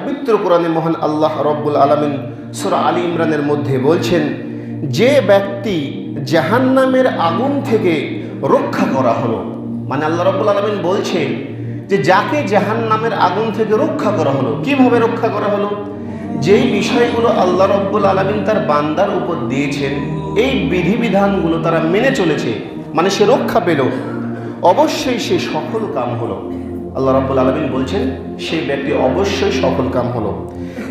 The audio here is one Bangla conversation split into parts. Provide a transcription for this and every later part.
পবিত্র কোরআনে মহান আল্লাহ রব্বুল আলামিন সূরা আলী ইমরানের মধ্যে বলছেন, যে ব্যক্তি জাহান্নামের আগুন থেকে রক্ষা করা হলো, মানে আল্লাহ রব্বুল আলামিন বলছে যে যাকে জাহান্নামের আগুন থেকে রক্ষা করা হলো, কিভাবে রক্ষা করা হলো? যেই বিষয়গুলো আল্লাহ রব্বুল আলামিন তার বান্দার উপর দিয়েছেন, এই বিধিবিধানগুলো তারা মেনে চলেছে, মানে সে রক্ষা পেল, অবশ্যই সে সফল কাম হলো। আল্লাহ রাব্বুল আলামিন বলছেন সেই ব্যক্তি অবশ্যই সফল কাম হলো,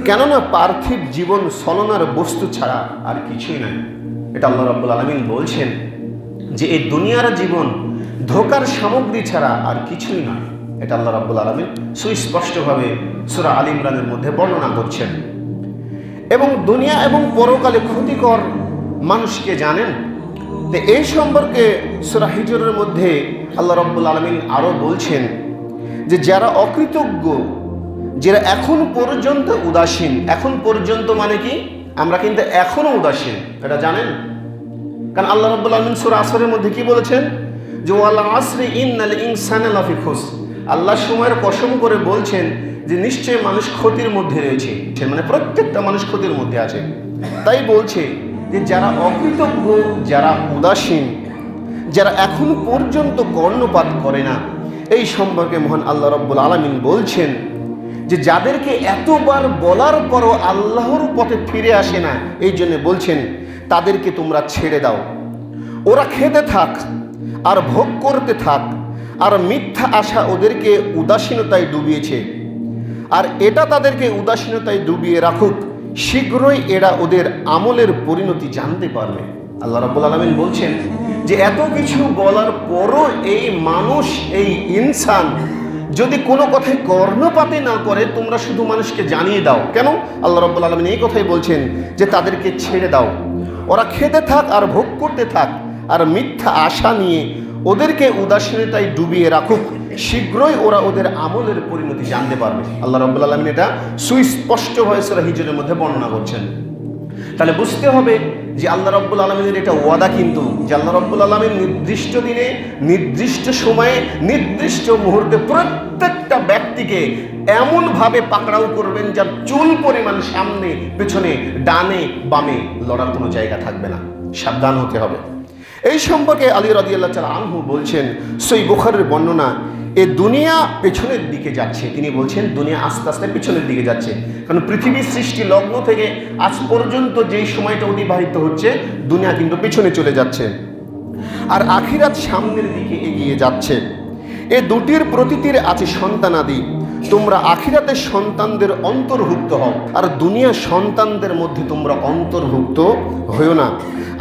কেননা পার্থিব জীবন ছলনার বস্তু ছাড়া আর কিছুই নাই। এটা আল্লাহ রাব্বুল আলামিন বলছেন যে এই দুনিয়ার জীবন ধোঁকার সামগ্রী ছাড়া আর কিছুই নয়। এটা আল্লাহ রাব্বুল আলামিন সুস্পষ্টভাবে সূরা আলী ইমরানের মধ্যে বর্ণনা করছেন। এবং দুনিয়া এবং পরকালে ক্ষতিকর মানুষকে জানেন। তো এই সম্পর্কে সূরা হিজরের মধ্যে আল্লাহ রাব্বুল আলামিন আরও বলছেন যে যারা অকৃতজ্ঞ, যারা এখন পর্যন্ত উদাসীন, এখন পর্যন্ত মানে কি, আমরা কিন্তু এখনো উদাসীন, এটা জানেন। কারণ আল্লাহ রাব্বুল আলামিন সূরা আসরের মধ্যে কি বলেছেন যে ওয়াল আসরি ইন্নাল ইনসানা লাফি খুসর, আল্লাহ সময়ের কসম করে বলছেন যে নিশ্চয়ই মানুষ ক্ষতির মধ্যে রয়েছে, মানে প্রত্যেকটা মানুষ ক্ষতির মধ্যে আছে। তাই বলছে যে যারা অকৃতজ্ঞ, যারা উদাসীন, যারা এখন পর্যন্ত কর্ণপাত করে না, এই সম্পর্কে মহান আল্লাহ রাব্বুল আলামিন বলছেন যে যাদেরকে এতবার বলার পরও আল্লাহর পথে ফিরে আসে না, এই জন্য বলছেন তাদেরকে তোমরা ছেড়ে দাও, ওরা খেতে থাক আর ভোগ করতে থাক, আর মিথ্যা আশা ওদেরকে উদাসীনতায় ডুবিয়েছে, আর এটা তাদেরকে উদাসীনতায় ডুবিয়ে রাখুক, শীঘ্রই এরা ওদের আমলের পরিণতি জানতে পারবে। আল্লাহ রাব্বুল আলামিন বলছেন যে এত কিছু বলার পরও এই মানুষ, এই ইনসান যদি কোনো কথায় কর্ণপাতে না করে, তোমরা শুধু মানুষকে জানিয়ে দাও। কেন? আল্লাহ রাব্বুল আলামিন এই কথাই বলছেন যে তাদেরকে ছেড়ে দাও, ওরা খেতে থাক আর ভোগ করতে থাক, আর মিথ্যা আশা নিয়ে ওদেরকে উদাসীনতায় ডুবিয়ে রাখুক, শীঘ্রই ওরা ওদের আমলের পরিণতি জানতে পারবে। আল্লাহ রাব্বুল আলামিন এটা সুস্পষ্টভাবে সূরা হিজরের মধ্যে বর্ণনা করছেন। তাহলে বুঝতে হবে যে আল্লাহ রাব্বুল আলামিনের এটা ওয়াদা, কিন্তু যে আল্লাহ রাব্বুল আলামিন নির্দিষ্ট দিনে, নির্দিষ্ট সময়ে, নির্দিষ্ট মুহূর্তে প্রত্যেকটা ব্যক্তিকে এমনভাবে পাকড়াও করবেন যার চুল পরিমাণ সামনে পেছনে ডানে বামে লড়ার কোনো জায়গা থাকবে না। সাবধান হতে হবে। এই সম্পর্কে আলী রাদিয়াল্লাহু তাআলা আনহু বলছেন, সহিহ বুখারীর বর্ণনা, এ দুনিয়া পেছনের দিকে যাচ্ছে। তিনি বলছেন দুনিয়া আস্তে আস্তে পেছনের দিকে যাচ্ছে, কারণ পৃথিবীর সৃষ্টি লগ্ন থেকে আজ পর্যন্ত যেই সময়টা অতিবাহিত হচ্ছে, দুনিয়া কিন্তু পেছনে চলে যাচ্ছে, আর আখিরাত সামনের দিকে এগিয়ে যাচ্ছে। এ দুটির প্রতিটির আছে সন্তানাদি, তোমরা আখিরাতের সন্তানদের অন্তর্ভুক্ত হও, আর দুনিয়ার সন্তানদের মধ্যে তোমরা অন্তর্ভুক্ত হও না।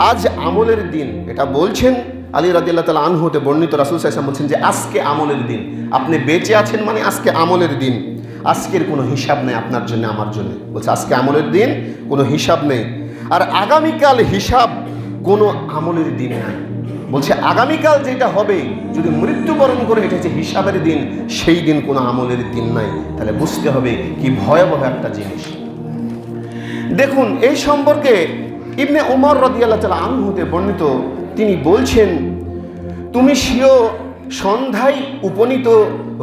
আজ আমলের দিন, এটা বলছেন আলী রাদিয়াল্লাহু তাআলা আনহু হতে বর্ণিত। রাসূল সাল্লাল্লাহু আলাইহি ওয়াসাল্লাম বলছেন যে আজকে আমলের দিন, আপনি বেঁচে আছেন মানে আজকে আমলের দিন, আজকের কোনো হিসাব নেই আপনার জন্য আমার জন্য। বলছে আজকে আমলের দিন, কোনো হিসাব নেই, আর আগামীকাল হিসাব, কোনো আমলের দিন নাই। বলছে আগামীকাল যেটা হবে, যদি মৃত্যুবরণ করে, এটা হচ্ছে হিসাবের দিন, সেই দিন কোনো আমলের দিন নাই। তাহলে বুঝতে হবে কি ভয়াবহ একটা জিনিস। দেখুন এই সম্পর্কে ইবনে উমর রাদিয়াল্লাহু তাআলা আনহু হতে বর্ণিত, তিনি বলছেন তুমি স্বীয় সন্ধ্যায় উপনীত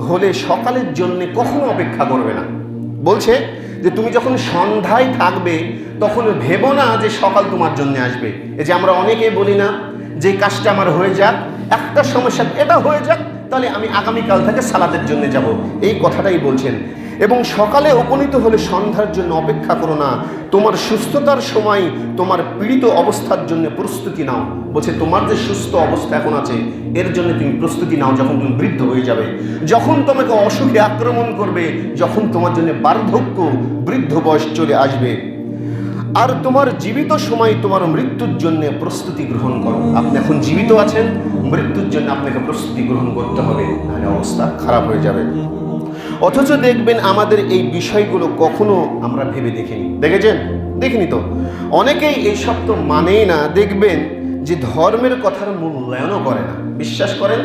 হলে সকালের জন্য কখনো অপেক্ষা করবে না। বলছে যে তুমি যখন সন্ধ্যায় থাকবে তখন ভেবো না যে সকাল তোমার জন্য আসবে। এই যে আমরা অনেকেই বলি না যে কাজটা আমার হয়ে যাক, একটা সমস্যা এটা হয়ে যাক, তাহলে আমি আগামীকাল থেকে সালাতের জন্য যাব, এই কথাটাই বলছেন। এবং সকালে উপনীত হলে সন্ধ্যার জন্য অপেক্ষা করো না, তোমার সুস্থতার সময় তোমার পীড়িত অবস্থার জন্য প্রস্তুতি নাও। বলছে তোমার যে সুস্থ অবস্থা এখন আছে, এর জন্য তুমি প্রস্তুতি নাও যখন তুমি বৃদ্ধ হয়ে যাবে, যখন তোমাকে অসুখে আক্রমণ করবে, যখন তোমার জন্য বার্ধক্য, বৃদ্ধ বয়স চলে আসবে। আর তোমার জীবিত সময় তোমার মৃত্যুর জন্য প্রস্তুতি গ্রহণ করো। আপনি এখন জীবিত আছেন, মৃত্যুর জন্য আপনাকে প্রস্তুতি গ্রহণ করতে হবে, নাহলে অবস্থা খারাপ হয়ে যাবে। অথচ দেখবেন আমাদের এই বিষয়গুলো কখনো আমরা ভেবে দেখিনি। দেখেছেন? দেখিনি তো। অনেকেই এইসব তো মানেই না। দেখবেন যে ধর্মের কথার মূল্যায়নও করে না। বিশ্বাস করেন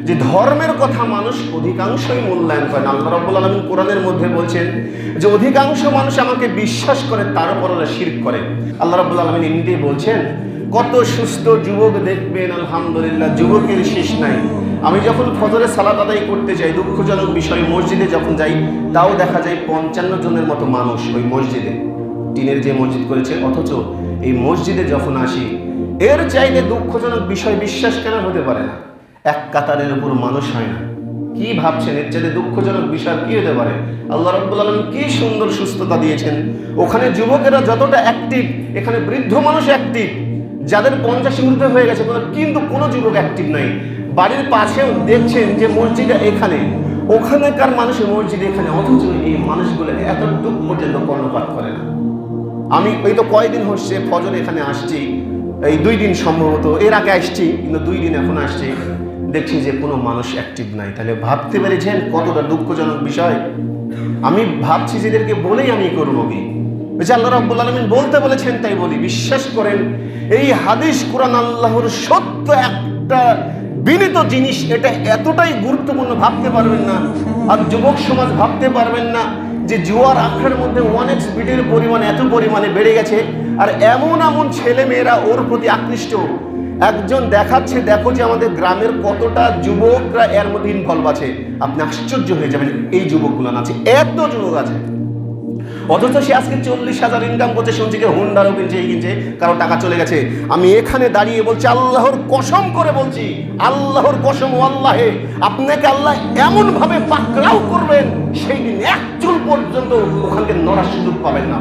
যে ধর্মের কথা মানুষ অধিকাংশই মূল্যায়ন করে না। আল্লাহ রাব্বুল আলামিন কোরআনের মধ্যে বলছেন যে অধিকাংশ মানুষ আমাকে বিশ্বাস করে, তারপর ওরা শিরক করে। আল্লাহ রাব্বুল আলামিন এমনিতেই বলছেন, কত সুস্থ যুবক দেখবেন, আলহামদুলিল্লাহ, যুবকের শেষ নাই। আমি যখন ফজরের সালাত আদায় করতে যাই, দুঃখজনক বিষয় মসজিদে যখন যাই, তাও দেখা যায় 55 জনের মতো মানুষ ওই মসজিদে, টিনের যে মসজিদ করেছে, অথচ এই মসজিদে যখন আসি, এর চাইলে দুঃখজনক বিষয় বিশ্বাস কেন হতে পারে না, এক কাতারের উপর মানুষ হয় না। কি ভাবছেন এর চাইলে দুঃখজনক বিষয় কি হতে পারে? আল্লাহ রাব্বুল আলামিন কি সুন্দর সুস্থতা দিয়েছেন। ওখানে যুবকেরা যতটা অ্যাক্টিভ, এখানে বৃদ্ধ মানুষ অ্যাক্টিভ, যাদের 50 ঊর্ধ্বে হয়ে গেছে, কিন্তু কোনো যুবক অ্যাক্টিভ নাই। বাড়ির পাশেও দেখছেন যে মসজিদে এখানে, ওখানেকার মানুষের মসজিদ এখানে, অথচ এই মানুষগুলো এতটুকু পর্যন্ত কর্ণপাত করে না। আমি এই তো কয়েকদিন হচ্ছে ফজর এখানে আসছি, এই 2 দিন সম্ভবত, এর আগে আসছি, কিন্তু 2 দিন এখন আসছি, দেখছি যে কোনো মানুষ অ্যাক্টিভ নাই। তাহলে ভাবতে পেরেছেন কতটা দুঃখজনক বিষয়। আমি ভাবছি যে এদেরকে বলেই আমি করবো কি, আল্লাহ রাব্বুল আলামিন বলতে বলেছেন তাই বলি। বিশ্বাস করেন এই হাদিস কোরআন আল্লাহর সত্য একটা বিনীত জিনিস, এটা এতটাই গুরুত্বপূর্ণ ভাবতে পারবেন না। আর যুবক সমাজ ভাবতে পারবেন না যে জুয়ার আখড়ার মধ্যে 1x বিটের পরিমাণ এত পরিমাণে বেড়ে গেছে, আর এমন এমন ছেলে মেয়েরা ওর প্রতি আকৃষ্ট। একজন দেখাচ্ছে, দেখো যে আমাদের গ্রামের কতটা যুবকরা এর মধ্যে ইনভলভ আছে। আপনি আশ্চর্য হয়ে যাবেন এই যুবকগুলো আছে, এত যুবক আছে, অথচ সে আজকে 40,000 ইনকাম করছে, শুনছি যে হুন্ডারও কিনছে, এই কিনছে, কারো টাকা চলে গেছে। আমি এখানে দাঁড়িয়ে বলছি, আল্লাহর কসম করে বলছি, আল্লাহর কসম, আল্লাহে আপনাকে আল্লাহ এমন ভাবে পাকড়াও করবেন, সেই দিন 1 চুল পর্যন্ত ওখানকে নড়ার সুযোগ পাবেন না,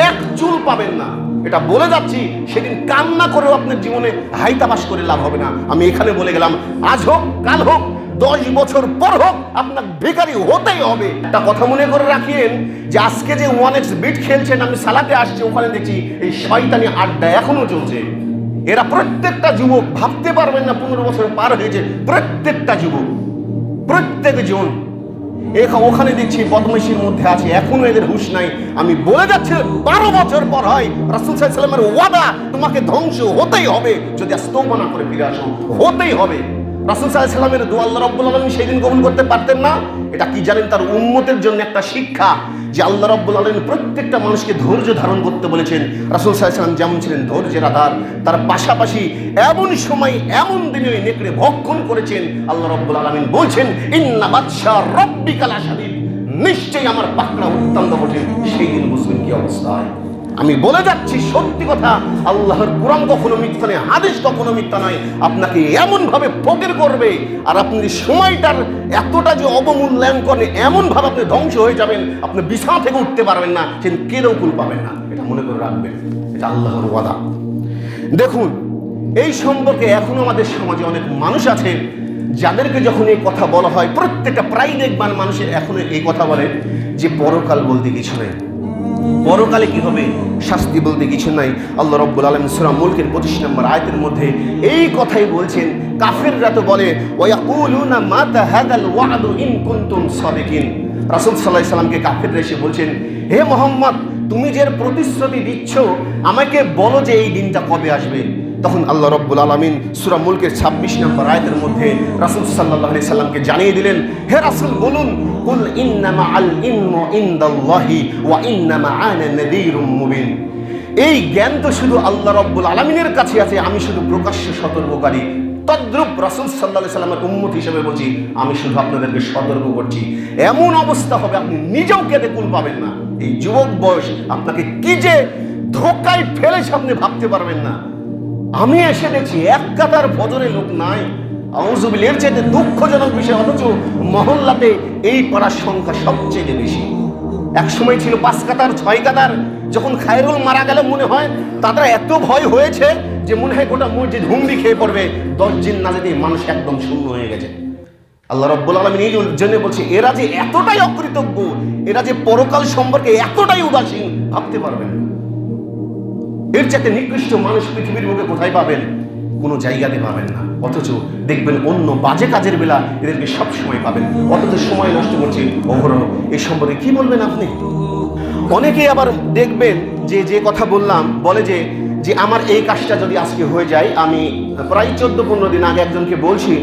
1 চুল পাবেন না। এটা বলে যাচ্ছি, সেদিন কান্না করেও আপনার জীবনে হাইতাবাস করে লাভ হবে না। আমি এখানে বলে গেলাম, আজ হোক কাল হোক 10 বছর পর হোক, আপনার বেকারি হতেই হবে। একটা কথা মনে করে রাখিয়েন যে আজকে যে 1x বিট খেলছেন, আমি সালাতে আসছি, ওখানে দেখছি এই শয়তানি আড্ডা এখনো চলছে। এরা প্রত্যেকটা যুবক, ভাবতে পারবেন না 15 বছর পার হয়েছে, প্রত্যেকটা যুবক, প্রত্যেকজন ওখানে দেখছি বদমাইশির মধ্যে আছে, এখনো এদের হুঁশ নাই। আমি বলে যাচ্ছি 12 বছর পর হয়, রাসূল সাল্লাল্লাহু আলাইহি ওয়াসাল্লামের ওয়াদা, তোমাকে ধ্বংস হতেই হবে, যদি তওবা না করে ফিরে আসো, হতেই হবে। রাসূল সাল্লাল্লাহু আলাইহি ওয়াসাল্লামের দোয়া আল্লাহ রাব্বুল আলামিন সেদিন কবুল করতে পারতেন না। এটা কি জানেন? তার উম্মতের জন্য একটা শিক্ষা, যে আল্লাহ রাব্বুল আলামিন প্রত্যেকটা মানুষকে ধৈর্য ধারণ করতে বলেছেন। রাসূল সাল্লাল্লাহু আলাইহি ওয়াসাল্লাম যেমন ছিলেন ধৈর্যের আধার, তার পাশাপাশি এমন সময় এমন দিনে ওই নেকড়ে ভক্ষণ করেছেন। আল্লাহ রাব্বুল আলামিন বলছেন, ইন্না বাতশা রাব্বিকা লাশাদীদ, নিশ্চয়ই আমার পাকড়া অত্যন্ত কঠিন। সেই দিন বুঝবেন কি অবস্থা হয়। আমি বলে যাচ্ছি সত্যি কথা, আল্লাহর কোরআন কখনো মিথ্যা নয়, হাদিস কখনো মিথ্যা নয়। আপনাকে এমন ভাবে ফকির করবে, আর আপনি সময়টার এতটা যে অবমূল্যায়ন করেন, এমন ভাবে আপনি ধ্বংস হয়ে যাবেন, আপনি বিছানা থেকে উঠতে পারবেন না, সে কেউ কুল পাবেন না। এটা মনে করে রাখবেন, এটা আল্লাহর ওয়াদা। দেখুন, এই সম্পর্কে এখনো আমাদের সমাজে অনেক মানুষ আছে, যাদেরকে যখন এই কথা বলা হয়, প্রত্যেকটা প্রায় দেখবেন মানুষের এখনো এই কথা বলে যে পরকাল বলতে কিছু নেই, পরকালে কি হবে, শাস্তি বলতে কিছু নাই। আল্লাহ রাব্বুল আলামিন সূরা মুলকের 25 নম্বর আয়াতের মধ্যে এই কথাই বলছেন। কাফিররা তো বলে, ওয়ায়াকুলুনা মাতা হাদাল ওয়াদু ইন কুনতুম সাদিকিন। রাসূল সাল্লাল্লাহু আলাইহি সাল্লামকে কাফিররা এসে বলছেন, হে মুহাম্মদ, তুমি যে প্রতিশ্রুতি দিচ্ছ, আমাকে বলো যে এই দিনটা কবে আসবে। তখন আল্লাহ রাব্বুল আলামিন সূরা মুলকের 26 নম্বর আয়াতের মধ্যে রাসূল সাল্লাল্লাহু আলাইহি সাল্লামকে জানিয়ে দিলেন, হে রাসূল বলুন, কুল ইন্নামা আল ইলমু ইনদাল্লাহি ওয়া ইন্নামা আনা নাযীরুম মুবিন। এই জ্ঞান তো শুধু আল্লাহ রাব্বুল আলামিনের কাছে আছে, আমি শুধু প্রকাশ্য সতর্ককারী। তদ্রূপ রাসূল সাল্লাল্লাহু আলাইহি সাল্লামের উম্মত হিসেবে বলছি, আমি শুধু আপনাদেরকে সতর্ক করছি। এমন অবস্থা হবে আপনি নিজেও কেঁদে কুল পাবেন না। এই যুবক বয়স আপনাকে কি যে ধোকায় ফেলেছে আপনি ভাবতে পারবেন না। আমি এসে দেখছি 1 কাতার ফজরে লোক নাই। আউযুবিল্লাহ, এর চেয়ে দুঃখজনক বিষয়, অথচ মহল্লাতে এই পাড়ার সংখ্যা সবচেয়ে বেশি। এক সময় ছিল 5 কাতার 6 কাতার। যখন খায়রুল মারা গেল, মনে হয় তাদের এত ভয় হয়েছে যে মনে হয় গোটা মসজিদ হুমড়ি খেয়ে পড়বে। 10 জিন্নাতে দিয়ে মানুষ একদম শূন্য হয়ে গেছে। আল্লাহ রাব্বুল আলামিন এই জন্য বলছে, এরা যে এতটাই অকৃতজ্ঞ, এরা যে পরকাল সম্পর্কে এতটাই উদাসীন, ভাবতে পারবেন না। এর চাইতে নিকৃষ্ট মানুষ পৃথিবীর বুকে কোথায় পাবেন? কোনো জায়গাতে পাবেন না। অথচ দেখবেন অন্য বাজে কাজের বেলা এদেরকে সব সময় পাবেন, অথচ সময় নষ্ট করছে অহরহ। এই সম্পর্কে কি বলবেন আপনি? অনেকেই আবার দেখবেন যে কথা বললাম, বলে যে আমার এই কাজটা যদি আজকে হয়ে যায়। আমি প্রায় 14-15 দিন আগে একজনকে বলছি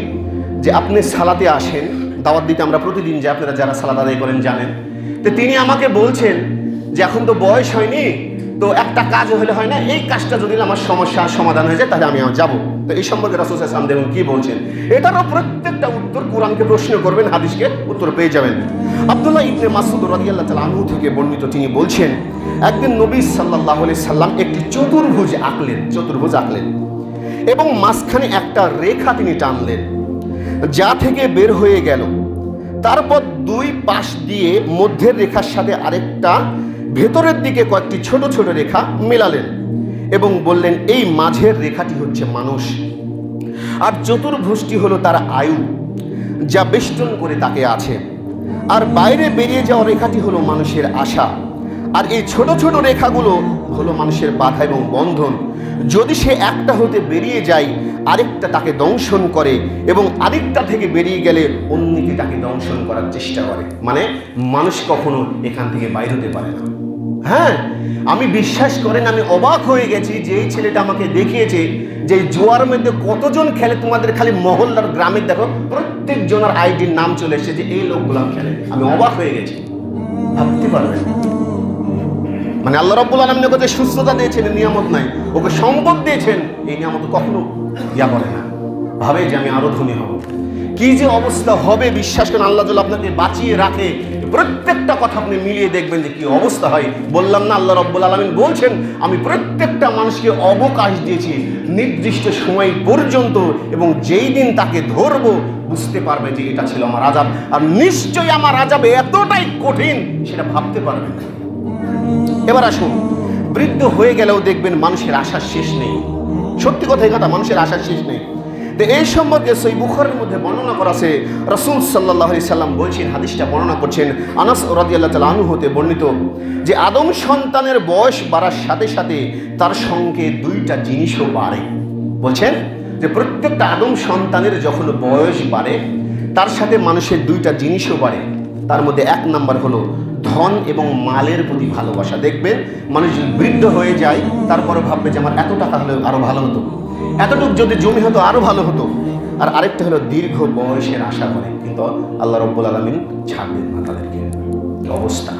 যে আপনি সালাতে আসেন, দাওয়াত দিতে আমরা প্রতিদিন যাই, আপনারা যারা সালাত আদায় করেন জানেন। তো তিনি আমাকে বলছেন যে এখন তো বয়স হয়নি, তো একটা কাজ হলে হয় না, এই কাজটা যদি আমার সমস্যার সমাধান হয়ে যায় তাহলে আমি যাব। তো এই সম্পর্কে রাসূল সাল্লাল্লাহু আলাইহি ওয়াসাল্লাম দেখুন কি বলছেন। এটারও প্রত্যেকটা উত্তর কোরআনকে প্রশ্ন করবেন, হাদিসকে উত্তর পেয়ে যাবেন। আব্দুল্লাহ ইবনে মাসউদ রাদিয়াল্লাহু তাআলা আনহু থেকে বর্ণিত, তিনি বলছেন একদিন নবী সাল্লাল্লাহু আলাইহি সাল্লাম একটি চতুর্ভুজ আঁকলেন এবং মাঝখানে একটা রেখা তিনি টানলেন, যা থেকে বের হয়ে গেল। তারপর দুই পাশ দিয়ে মধ্যের রেখার সাথে আরেকটা ভেতরের দিকে কয়েকটি ছোট ছোট রেখা মেলালেন এবং বললেন, এই মাঝের রেখাটি হচ্ছে মানুষ, আর চতুর্ভুজটি হলো তার আয়ু যা বেষ্টন করে তাকে আছে, আর বাইরে বেরিয়ে যাওয়া রেখাটি হলো মানুষের আশা, আর এই ছোট ছোট রেখাগুলো হলো মানুষের বাধা এবং বন্ধন। যদি সে একটা হতে বেরিয়ে যায়, আরেকটা তাকে দংশন করে এবং আরেকটা থেকে বেরিয়ে গেলে অন্যকে তাকে দংশন করার চেষ্টা করে। মানে মানুষ কখনো এখান থেকে বাইরে হতে পারে না। হ্যাঁ, আমি বিশ্বাস করেন, আমি অবাক হয়ে গেছি যে এই ছেলেটা আমাকে দেখিয়েছে যে জুয়ার মধ্যে কতজন খেলে। তোমাদের খালি মহল্লার গ্রামে দেখো, প্রত্যেক জনের আইডির নাম চলে এসেছে যে এই লোকগুলো খেলে। আমি অবাক হয়ে গেছি, ভাবতে পারবেন। মানে আল্লাহ রাব্বুল আলামিন ওকে সুস্থতা দিয়েছেন, নিয়ামত নাই, ওকে সম্পদ দিয়েছেন, এই নিয়ামত কখনো করে না, ভাবে যে আমি আরো ধনী হব। কি যে অবস্থা হবে বিশ্বাস করেন, আল্লাহ যদি আপনাকে বাঁচিয়ে রাখে, প্রত্যেকটা কথা আপনি মিলিয়ে দেখবেন যে কি অবস্থা হয়। বললাম না, আল্লাহ রাব্বুল আলামিন বলছেন আমি প্রত্যেকটা মানুষকে অবকাশ দিয়েছি নির্দিষ্ট সময় পর্যন্ত, এবং যেই দিন তাকে ধরবো বুঝতে পারবে যে এটা ছিল আমার আযাব, আর নিশ্চয়ই আমার আযাব এতটাই কঠিন সেটা ভাবতে পারবেন। এবার আসুন, বৃদ্ধ হয়ে গেলেও দেখবেন মানুষের আশার শেষ নেই। সত্যি কথা, এই কথা, মানুষের আশার শেষ নেই। তো এই সম্পর্কে সহিহ বুখারীর মধ্যে বর্ণনা করা আছে, রাসূল সাল্লাল্লাহু আলাইহি সাল্লাম বলছেন, হাদিসটা বর্ণনা করছেন আনাস রাদিয়াল্লাহু তাআলা আনহু হতে বর্ণিত, যে আদম সন্তানের বয়স বাড়ার সাথে সাথে তার সঙ্গে দুইটা জিনিসও বাড়ে। বলছেন যে প্রত্যেকটা আদম সন্তানের যখন বয়স বাড়ে, তার সাথে মানুষের দুইটা জিনিসও বাড়ে। তার মধ্যে এক নাম্বার হলো ধন এবং মালের প্রতি ভালোবাসা। দেখবেন মানুষ বৃদ্ধ হয়ে যায়, তারপরে ভাববে যে আমার এত টাকা হলে আরো ভালো হতো, এতটুকু যদি জমি হতো আরো ভালো হতো। আর আরেকটা হলো দীর্ঘ বয়সের আশা করে, কিন্তু আল্লাহ রাব্বুল আলামিন ছাড়বেন না তাদেরকে। অবস্থা